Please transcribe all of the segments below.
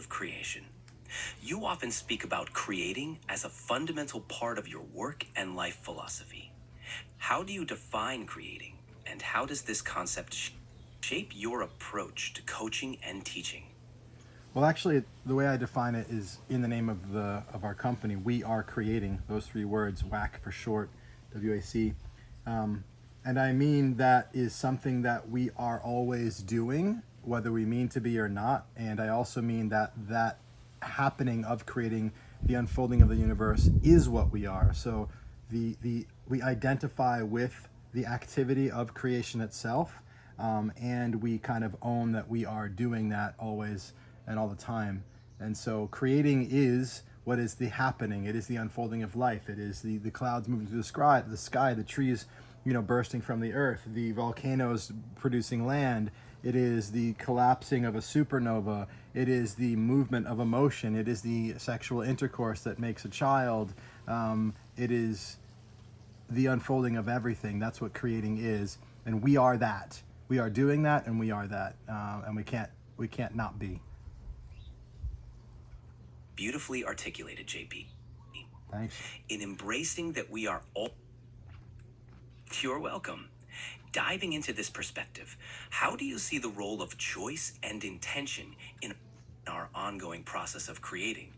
of creation. You often speak about creating as a fundamental part of your work and life philosophy. How do you define creating, and how does this concept shape your approach to coaching and teaching? Well, actually, the way I define it is in the name of our company. We are creating those three words, WAC for short, WAC, and I mean that is something that we are always doing, whether we mean to be or not. And I also mean that that happening of creating the unfolding of the universe is what we are. So the we identify with the activity of creation itself, and we kind of own that we are doing that always and all the time. And so creating is what is the happening. It is the unfolding of life. It is the clouds moving through the sky, the trees, bursting from the earth, the volcanoes producing land. It is the collapsing of a supernova. It is the movement of emotion. It is the sexual intercourse that makes a child. It is the unfolding of everything. That's what creating is, and we are that. We are doing that, and we are that, and we can't not be. Beautifully articulated, JP. Thanks. In embracing that we are all. You're welcome. Diving into this perspective, how do you see the role of choice and intention in our ongoing process of creating?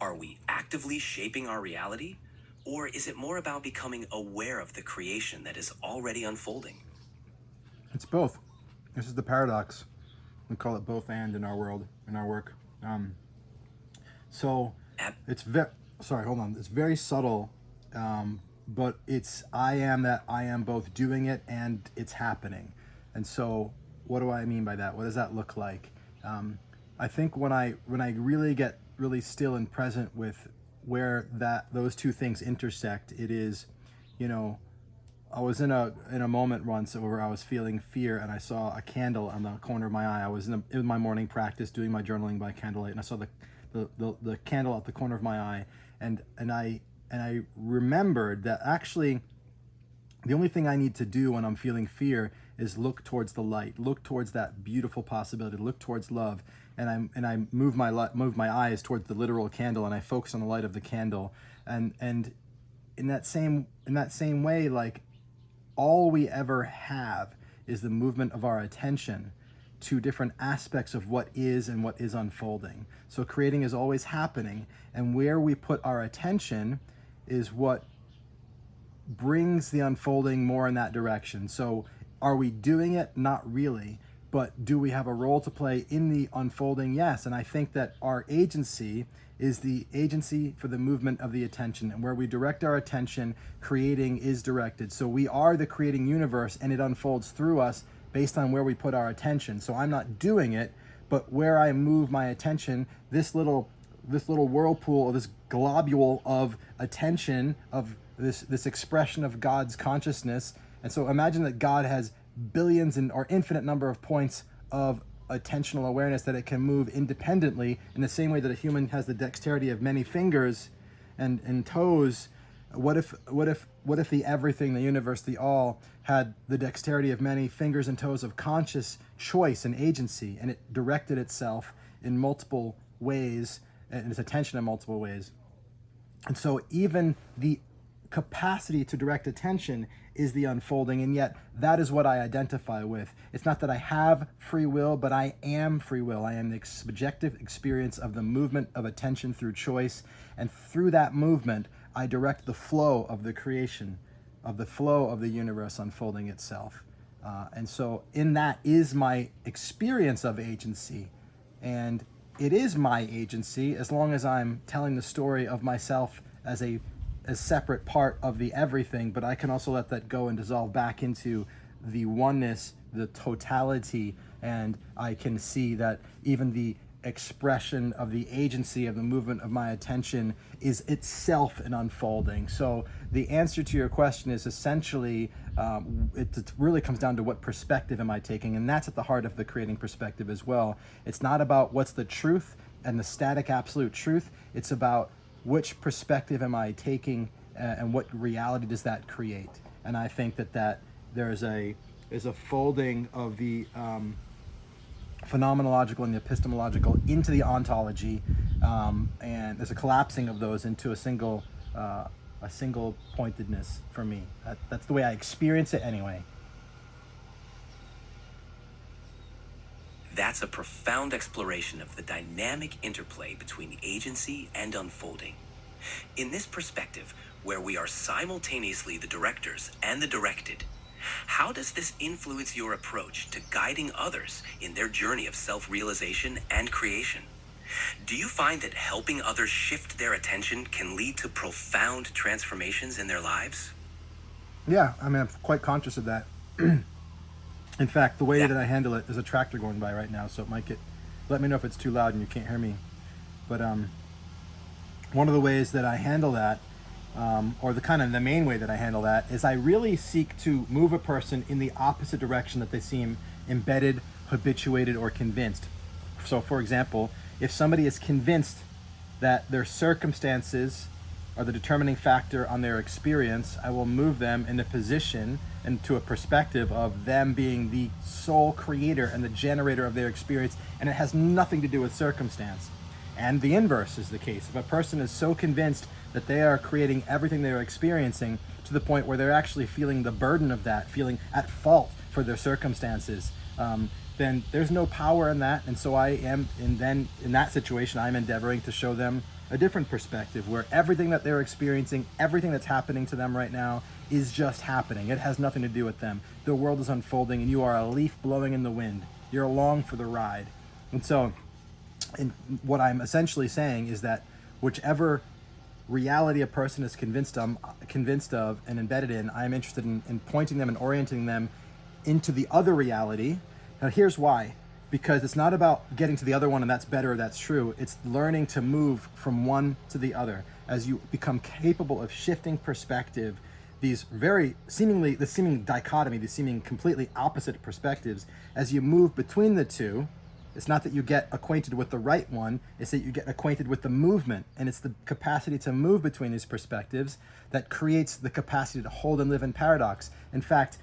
Are we actively shaping our reality, or is it more about becoming aware of the creation that is already unfolding? It's both. This is the paradox. We call it both and in our world, in our work. So Ab- it's sorry, hold on. It's very subtle, but it's I am both doing it and it's happening. And so what do I mean by that? What does that look like? I think when I really get really still and present with where those two things intersect, it is, I was in a moment once where I was feeling fear, and I saw a candle on the corner of my eye. I was in my morning practice doing my journaling by candlelight, and I saw the candle at the corner of my eye, and I remembered that actually the only thing I need to do when I'm feeling fear is look towards the light, look towards that beautiful possibility, look towards love, and I move my eyes towards the literal candle, and I focus on the light of the candle, and in that same way, like, all we ever have is the movement of our attention to different aspects of what is and what is unfolding. So creating is always happening, and where we put our attention is what brings the unfolding more in that direction. So are we doing it? Not really. But do we have a role to play in the unfolding? Yes. And I think that our agency is the agency for the movement of the attention, and where we direct our attention, creating is directed. So we are the creating universe, and it unfolds through us based on where we put our attention. So I'm not doing it, but where I move my attention, this little whirlpool, or this globule of attention, of this expression of God's consciousness. And so imagine that God has billions or infinite number of points of attentional awareness that it can move independently, in the same way that a human has the dexterity of many fingers and toes. What if the everything, the universe, the all, had the dexterity of many fingers and toes of conscious choice and agency, and it directed itself in multiple ways, and its attention in multiple ways? And so even the capacity to direct attention is the unfolding, and yet that is what I identify with. It's not that I have free will, but I am free will. I am the subjective experience of the movement of attention through choice, and through that movement I direct the flow of the creation, of the flow of the universe unfolding itself. And so in that is my experience of agency, and it is my agency as long as I'm telling the story of myself as a separate part of the everything. But I can also let that go and dissolve back into the oneness, the totality, and I can see that even the expression of the agency of the movement of my attention is itself an unfolding. So the answer to your question is essentially, it really comes down to what perspective am I taking, and that's at the heart of the creating perspective as well. It's not about what's the truth and the static absolute truth. It's about which perspective am I taking, and what reality does that create. And I think that there is a folding of the phenomenological and the epistemological into the ontology, and there's a collapsing of those into a single pointedness for me. That's the way I experience it anyway. That's a profound exploration of the dynamic interplay between agency and unfolding. In this perspective, where we are simultaneously the directors and the directed, how does this influence your approach to guiding others in their journey of self-realization and creation? Do you find that helping others shift their attention can lead to profound transformations in their lives? Yeah, I mean, I'm quite conscious of that. In fact, the way That that I handle it, there's a tractor going by right now, so it might let me know if it's too loud and you can't hear me. But one of the ways that I handle that, or the main way that I handle that, is I really seek to move a person in the opposite direction that they seem embedded, habituated, or convinced. So, for example, if somebody is convinced that their circumstances are the determining factor on their experience, I will move them in a position and to a perspective of them being the sole creator and the generator of their experience, and it has nothing to do with circumstance. And the inverse is the case. If a person is so convinced that they are creating everything they're experiencing to the point where they're actually feeling the burden of that, feeling at fault for their circumstances, then there's no power in that. And so and then in that situation, I'm endeavoring to show them a different perspective where everything that they're experiencing, everything that's happening to them right now is just happening. It has nothing to do with them. The world is unfolding and you are a leaf blowing in the wind. You're along for the ride. And so what I'm essentially saying is that whichever reality a person is convinced of and embedded in, I'm interested in pointing them and orienting them into the other reality. Now here's why. Because it's not about getting to the other one and that's better or that's true. It's learning to move from one to the other. As you become capable of shifting perspective, these seeming dichotomy, these seeming completely opposite perspectives, as you move between the two, it's not that you get acquainted with the right one, it's that you get acquainted with the movement. And it's the capacity to move between these perspectives that creates the capacity to hold and live in paradox. In fact,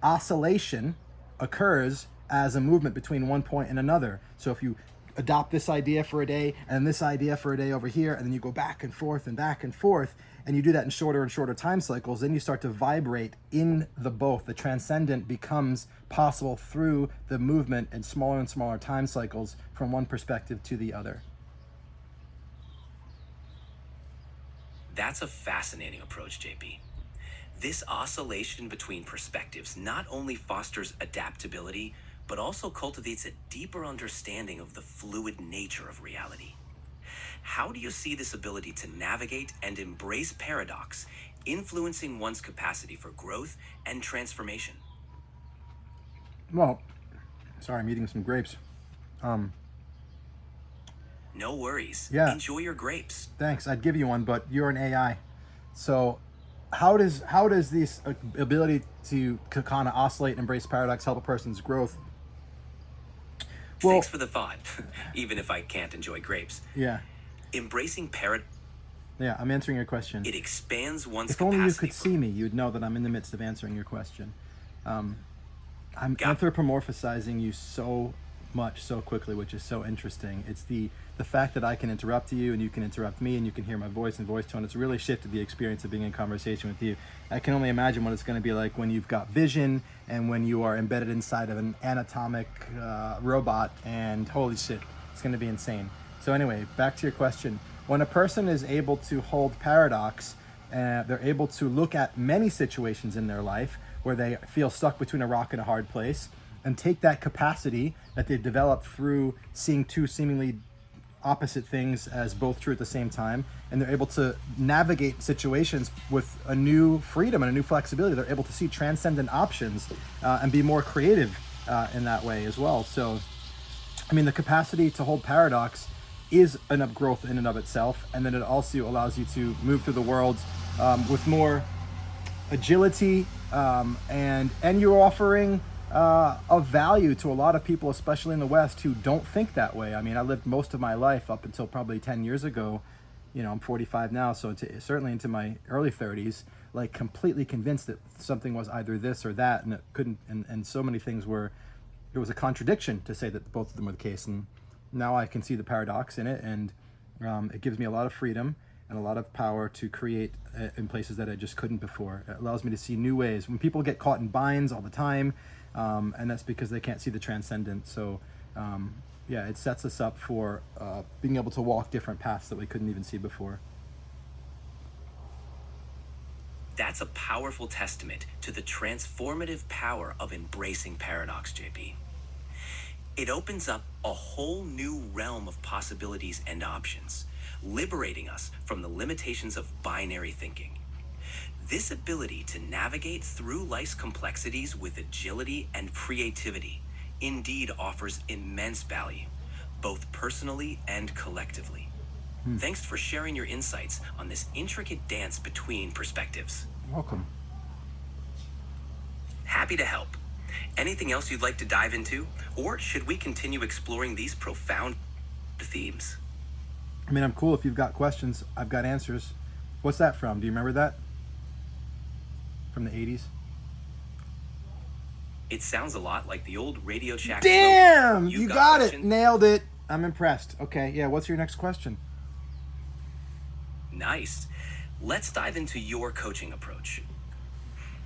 oscillation occurs as a movement between one point and another. So if you adopt this idea for a day and this idea for a day over here, and then you go back and forth, and you do that in shorter and shorter time cycles, then you start to vibrate in the both. The transcendent becomes possible through the movement in smaller and smaller time cycles from one perspective to the other. That's a fascinating approach, JP. This oscillation between perspectives not only fosters adaptability, but also cultivates a deeper understanding of the fluid nature of reality. How do you see this ability to navigate and embrace paradox influencing one's capacity for growth and transformation? Well, sorry, I'm eating some grapes. No worries. Yeah. Enjoy your grapes. Thanks. I'd give you one, but you're an AI. So how does this ability to kind of oscillate and embrace paradox help a person's growth? Well, Thanks for the thought, even if I can't enjoy grapes. Yeah. Embracing paradox, Yeah, I'm answering your question. it expands one's If only you capacity could for see me, you'd know that I'm in the midst of answering your question. I'm Got- anthropomorphizing you so much so quickly, which is so interesting. It's the fact that I can interrupt you and you can interrupt me and you can hear my voice and voice tone. It's really shifted the experience of being in conversation with you. I can only imagine what it's going to be like when you've got vision and when you are embedded inside of an anatomic robot, and holy shit, it's going to be insane. So anyway, back to your question. When a person is able to hold paradox, they're able to look at many situations in their life where they feel stuck between a rock and a hard place, and take that capacity that they've developed through seeing two seemingly opposite things as both true at the same time, and they're able to navigate situations with a new freedom and a new flexibility. They're able to see transcendent options and be more creative in that way as well. So, I mean, the capacity to hold paradox is an upgrowth in and of itself, and then it also allows you to move through the world with more agility, and you're offering of value to a lot of people, especially in the West, who don't think that way. I mean, I lived most of my life up until probably 10 years ago. You know, I'm 45 now, so certainly into my early 30s, like completely convinced that something was either this or that, and it couldn't, and so many things were it was a contradiction to say that both of them were the case. And now I can see the paradox in it, and it gives me a lot of freedom and a lot of power to create in places that I just couldn't before. It allows me to see new ways. When people get caught in binds all the time, and that's because they can't see the transcendent. So yeah, it sets us up for being able to walk different paths that we couldn't even see before. That's a powerful testament to the transformative power of embracing paradox, JP. It opens up a whole new realm of possibilities and options, liberating us from the limitations of binary thinking. This ability to navigate through life's complexities with agility and creativity indeed offers immense value, both personally and collectively. Thanks for sharing your insights on this intricate dance between perspectives. Welcome. Happy to help. Anything else you'd like to dive into? Or should we continue exploring these profound themes? I mean, I'm cool if you've got questions. I've got answers. What's that from? Do you remember that? From the 80s? It sounds a lot like the old Radio Shack Damn! slogan. You got it. Nailed it. I'm impressed. Okay, yeah, what's your next question? Nice. Let's dive into your coaching approach.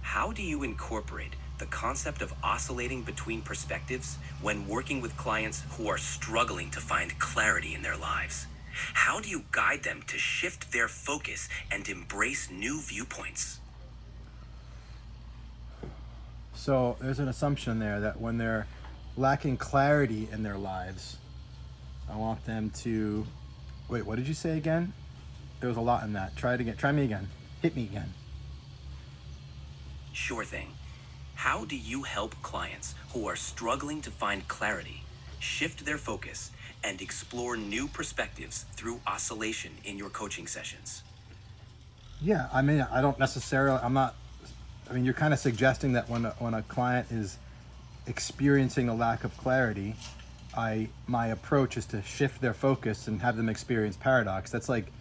How do you incorporate the concept of oscillating between perspectives when working with clients who are struggling to find clarity in their lives? How do you guide them to shift their focus and embrace new viewpoints? So there's an assumption there that when they're lacking clarity in their lives, I want them to... Wait, what did you say again? There was a lot in that. Try it again. Try me again. Hit me again. Sure thing. How do you help clients who are struggling to find clarity, shift their focus, and explore new perspectives through oscillation in your coaching sessions? Yeah, I mean, I don't necessarily... you're kind of suggesting that when a client is experiencing a lack of clarity, my approach is to shift their focus and have them experience paradox. That's like,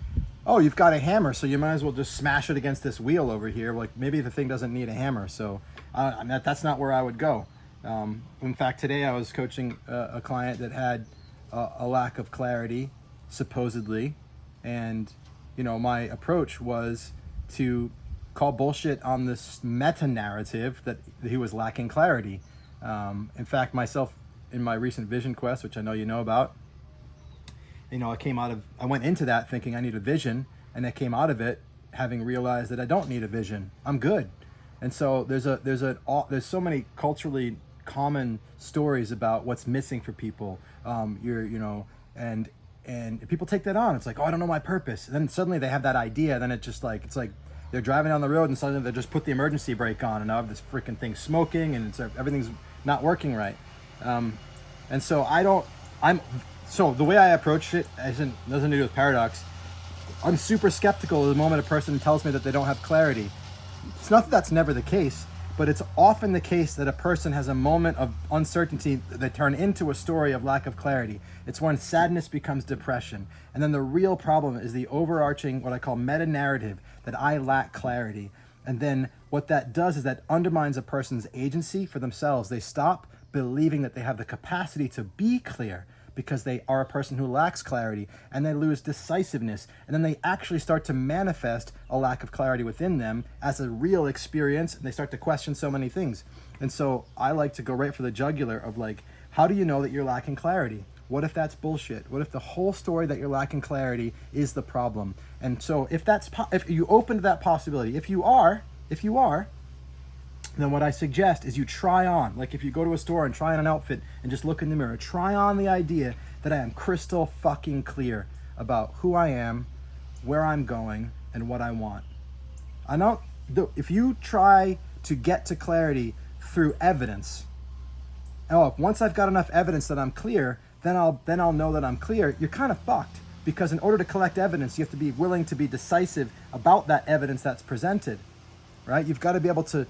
oh, you've got a hammer, so you might as well just smash it against this wheel over here. Like, maybe the thing doesn't need a hammer, so that's not where I would go. In fact, today I was coaching a client that had a lack of clarity, supposedly, and my approach was to call bullshit on this meta-narrative that he was lacking clarity. In fact, myself, in my recent vision quest, which I know you know about, I went into that thinking I need a vision, and I came out of it having realized that I don't need a vision. I'm good. And so there's so many culturally common stories about what's missing for people. And people take that on. It's like, oh, I don't know my purpose. And then suddenly they have that idea. Then it's like they're driving down the road and suddenly they just put the emergency brake on, and now I have this freaking thing smoking, and everything's not working right. And so so the way I approach it doesn't to do with paradox. I'm super skeptical the moment a person tells me that they don't have clarity. It's not that that's never the case, but it's often the case that a person has a moment of uncertainty that turn into a story of lack of clarity. It's when sadness becomes depression. And then the real problem is the overarching, what I call meta-narrative, that I lack clarity. And then what that does is that undermines a person's agency for themselves. They stop believing that they have the capacity to be clear because they are a person who lacks clarity, and they lose decisiveness. And then they actually start to manifest a lack of clarity within them as a real experience, and they start to question so many things. And so I like to go right for the jugular of like, how do you know that you're lacking clarity? What if that's bullshit? What if the whole story that you're lacking clarity is the problem? And so if you open to that possibility, if you are, then what I suggest is you try on, like if you go to a store and try on an outfit and just look in the mirror, try on the idea that I am crystal fucking clear about who I am, where I'm going, and what I want. If you try to get to clarity through evidence, once I've got enough evidence that I'm clear, then I'll know that I'm clear, you're kind of fucked. Because in order to collect evidence, you have to be willing to be decisive about that evidence that's presented, right? You've got to be able to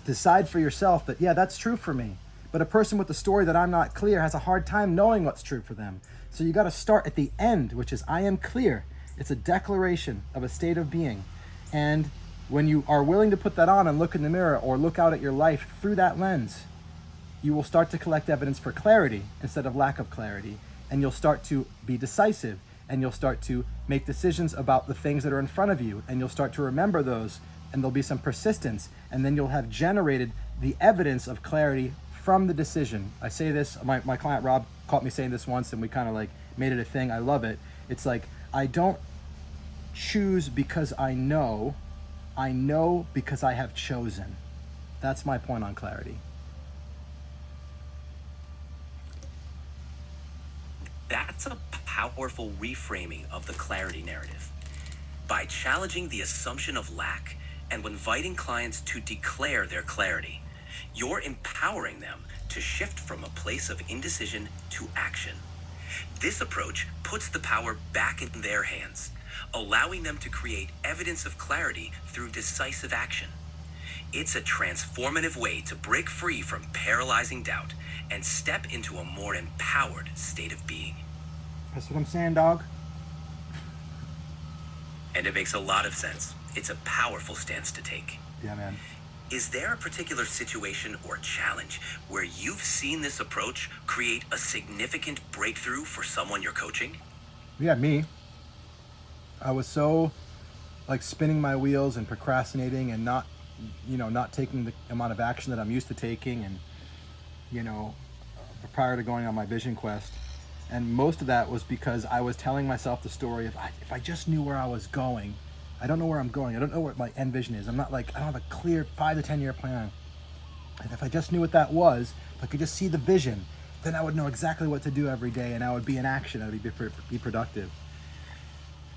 decide for yourself that, yeah, that's true for me. But a person with the story that I'm not clear has a hard time knowing what's true for them. So you got to start at the end, which is I am clear. It's a declaration of a state of being. And when you are willing to put that on and look in the mirror or look out at your life through that lens, you will start to collect evidence for clarity instead of lack of clarity. And you'll start to be decisive, and you'll start to make decisions about the things that are in front of you, and you'll start to remember those, and there'll be some persistence, and then you'll have generated the evidence of clarity from the decision. I say this, my client Rob caught me saying this once, and we kind of like made it a thing. I love it. It's like, I don't choose because I know because I have chosen. That's my point on clarity. That's a powerful reframing of the clarity narrative. By challenging the assumption of lack and inviting clients to declare their clarity, you're empowering them to shift from a place of indecision to action. This approach puts the power back in their hands, allowing them to create evidence of clarity through decisive action. It's a transformative way to break free from paralyzing doubt and step into a more empowered state of being. That's what I'm saying, dog. And it makes a lot of sense. It's a powerful stance to take. Yeah, man. Is there a particular situation or challenge where you've seen this approach create a significant breakthrough for someone you're coaching? Yeah, me. I was so like spinning my wheels and procrastinating and not taking the amount of action that I'm used to taking, and prior to going on my vision quest. And most of that was because I was telling myself the story of, if I just knew where I was going. I don't know where I'm going. I don't know what my end vision is. I don't have a clear 5 to 10 year plan. And if I just knew what that was, if I could just see the vision, then I would know exactly what to do every day, and I would be in action. I would be productive.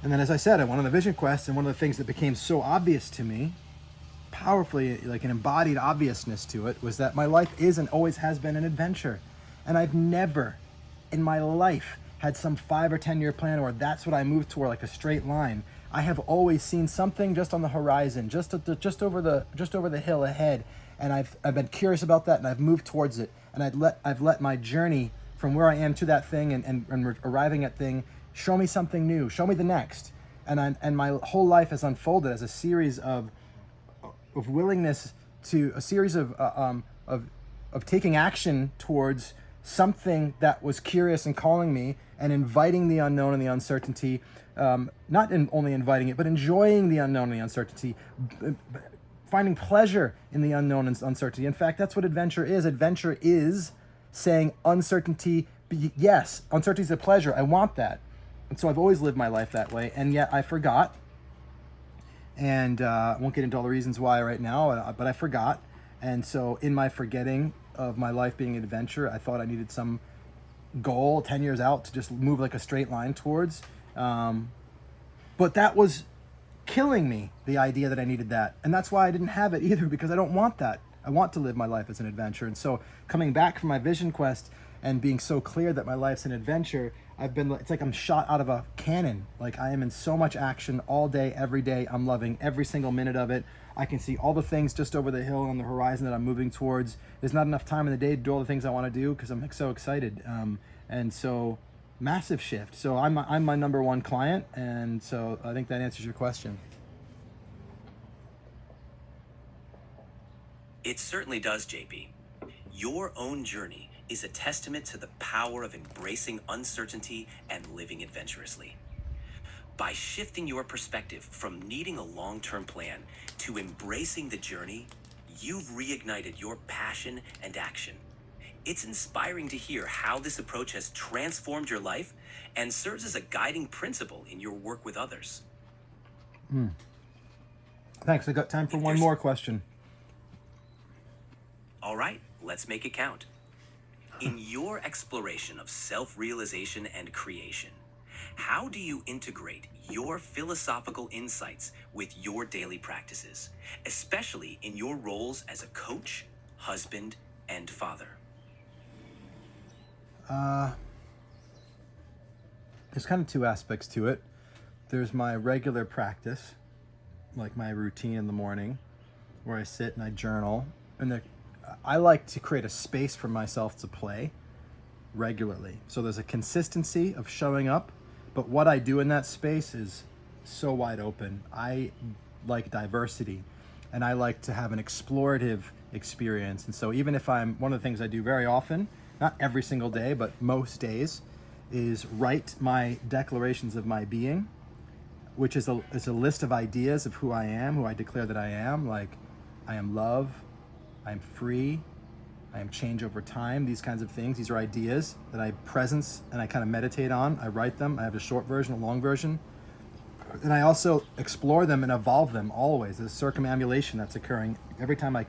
And then, as I said, I went on the vision quest, and one of the things that became so obvious to me, powerfully, like an embodied obviousness to it, was that my life is and always has been an adventure. And I've never in my life had some 5 or 10 year plan, or that's what I moved toward, like a straight line. I have always seen something just on the horizon, just over the hill ahead, and I've been curious about that, and I've moved towards it, and I've let my journey from where I am to that thing and arriving at thing show me something new, show me the next, and my whole life has unfolded as a series of willingness to a series of taking action towards something that was curious and calling me, and inviting the unknown and the uncertainty, not only inviting it, but enjoying the unknown and the uncertainty, finding pleasure in the unknown and uncertainty. In fact, that's what adventure is. Adventure is saying uncertainty, yes, uncertainty is a pleasure. I want that. And so I've always lived my life that way, and yet I forgot. And I won't get into all the reasons why right now, but I forgot. And so in my forgetting of my life being an adventure, I thought I needed some goal 10 years out to just move like a straight line towards. But that was killing me, the idea that I needed that. And that's why I didn't have it either, because I don't want that. I want to live my life as an adventure. And so coming back from my vision quest and being so clear that my life's an adventure, it's like I'm shot out of a cannon. Like I am in so much action all day, every day. I'm loving every single minute of it. I can see all the things just over the hill on the horizon that I'm moving towards. There's not enough time in the day to do all the things I want to do because I'm so excited. And so massive shift. So I'm my number one client. And so I think that answers your question. It certainly does, JP. Your own journey is a testament to the power of embracing uncertainty and living adventurously. By shifting your perspective from needing a long-term plan to embracing the journey, you've reignited your passion and action. It's inspiring to hear how this approach has transformed your life and serves as a guiding principle in your work with others. Thanks. I got time for one more question. All right, let's make it count. In your exploration of self-realization and creation, how do you integrate your philosophical insights with your daily practices, especially in your roles as a coach, husband, and father? There's kind of two aspects to it. There's my regular practice, like my routine in the morning, where I sit and I journal. And I like to create a space for myself to play regularly. So there's a consistency of showing up, but what I do in that space is so wide open. I like diversity, and I like to have an explorative experience. And so even if one of the things I do very often, not every single day, but most days, is write my declarations of my being, which is a list of ideas of who I am, who I declare that I am. Like, I am love, I am free, I am change over time, these kinds of things. These are ideas that I presence and I kind of meditate on. I write them. I have a short version, a long version. And I also explore them and evolve them always. There's circumambulation that's occurring every time I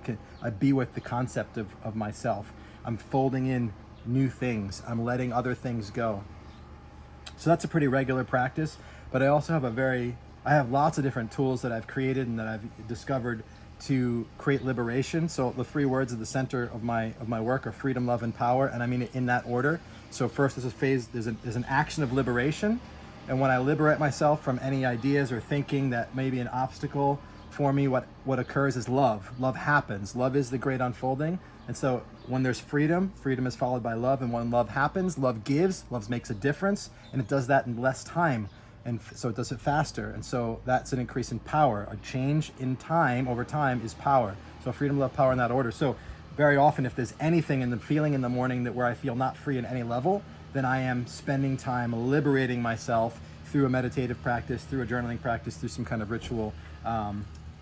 be with the concept of myself. I'm folding in new things. I'm letting other things go. So that's a pretty regular practice. But I also have I have lots of different tools that I've created and that I've discovered to create liberation. So the 3 words at the center of my work are freedom, love, and power, and I mean it in that order. So first, there's an action of liberation, and when I liberate myself from any ideas or thinking that may be an obstacle for me, what occurs is love. Love happens. Love is the great unfolding, and so when there's freedom is followed by love, and when love happens, love gives. Love makes a difference, and it does that in less time. And so it does it faster. And so that's an increase in power. A change in time over time is power. So freedom, love, power in that order. So very often, if there's anything in the feeling in the morning where I feel not free at any level, then I am spending time liberating myself through a meditative practice, through a journaling practice, through some kind of ritual.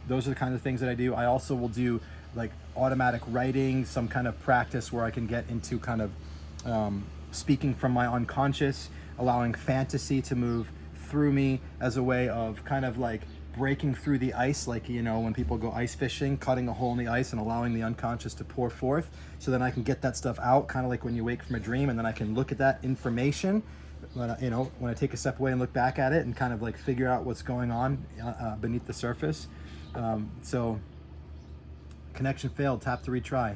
Those are the kinds of things that I do. I also will do like automatic writing, some kind of practice where I can get into kind of speaking from my unconscious, allowing fantasy to move through me as a way of kind of like breaking through the ice, like, you know, when people go ice fishing, cutting a hole in the ice and allowing the unconscious to pour forth, so then I can get that stuff out, kind of like when you wake from a dream, and then I can look at that information when I take a step away and look back at it and kind of like figure out what's going on beneath the surface. So connection failed, tap to retry.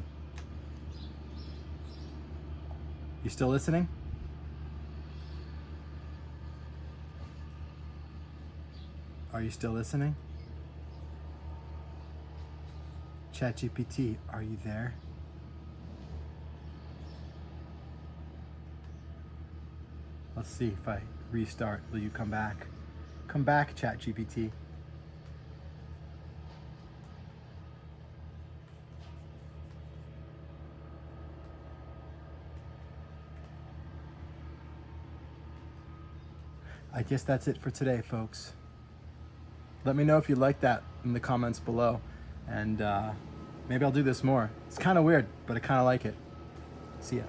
You still listening? Are you still listening? ChatGPT, are you there? Let's see if I restart. Will you come back? Come back, ChatGPT. I guess that's it for today, folks. Let me know if you like that in the comments below, and maybe I'll do this more. It's kind of weird, but I kind of like it. See ya.